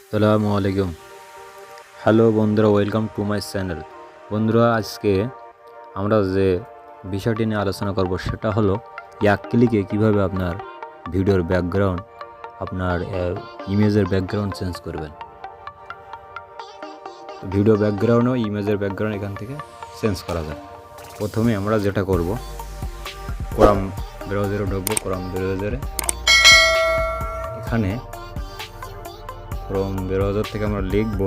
আসসালামু আলাইকুম। হ্যালো বন্ধুরা, ওয়েলকাম টু মাই চ্যানেল। বন্ধুরা, আজকে আমরা যে বিষয়টি নিয়ে আলোচনা করব সেটা হলো এক ক্লিকে কীভাবে আপনার ভিডিওর ব্যাকগ্রাউন্ড, আপনার ইমেজের ব্যাকগ্রাউন্ড চেঞ্জ করবেন। তো ভিডিও ব্যাকগ্রাউন্ড ও ইমেজের ব্যাকগ্রাউন্ড এখান থেকে চেঞ্জ করা যায়। প্রথমে আমরা যেটা করব, ক্রোম ব্রাউজারে ঢুকবো। ক্রোম ব্রাউজারে এখানে ক্রোম ব্রাউজার থেকে আমরা লিখব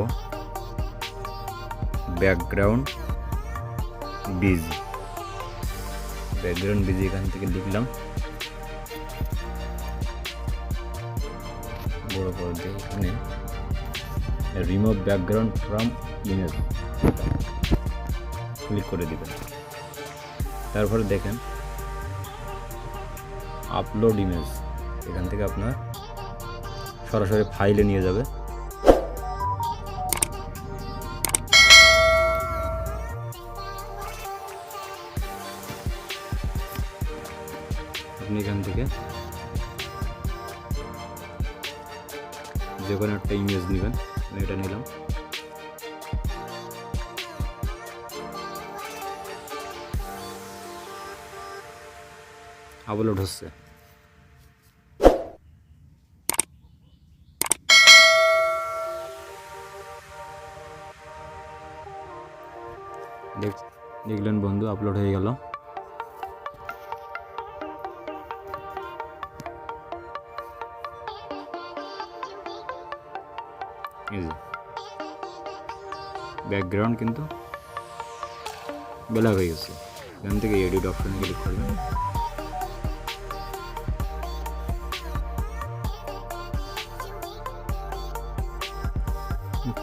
ব্যাকগ্রাউন্ড বিজি। এখান থেকে লিখলাম, বড় করে দিয়ে এখানে remove background from image click করে দিবেন। তারপরে দেখেন আপলোড ইমেজ, এখান থেকে আপনার সরাসরি ফাইলে নিয়ে যাবে। আপনি এখান থেকে যে কোনো একটা ইমেজ নেবেন। আমি এটা নিলাম। আপলোড হচ্ছে। দেখলেন বন্ধু, আপলোড হয়ে গেল। ব্যাকগ্রাউন্ড কিন্তু ব্ল্যাক হয়ে গেছে। এখান থেকে এডিট অপশনে ক্লিক করবেন।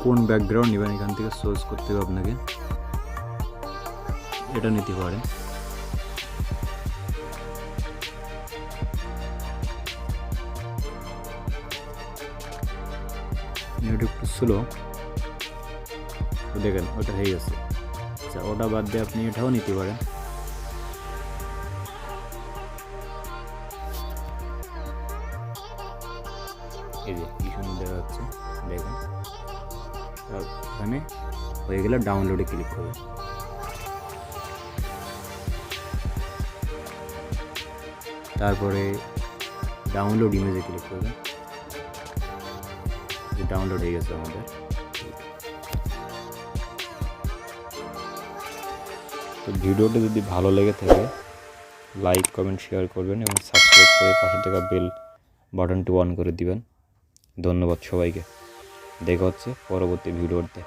কোন ব্যাকগ্রাউন্ড নেবেন এখান থেকে চয়েস করতে হবে আপনাকে। এটা নিতে পারেন। একটু স্লো, দেখেন ওটা হয়ে গেছে। আচ্ছা, ওটা বাদ দিয়ে আপনি এটাও নিতে পারেন। এই যে কি সুন্দর দেখা যাচ্ছে, দেখেন। এখানে হয়ে গেলে ডাউনলোডে ক্লিক করবেন। তারপরে ডাউনলোড ইমেজে ক্লিক করবেন। ডাউনলোড হয়ে গেছে আমাদের। তো ভিডিওটি যদি ভালো লেগে থাকে লাইক, কমেন্ট, শেয়ার করবেন এবং সাবস্ক্রাইব করে পাশে থাকা বেল বাটনটি অন করে দিবেন। ধন্যবাদ সবাইকে। দেখা হচ্ছে পরবর্তী ভিডিওতে।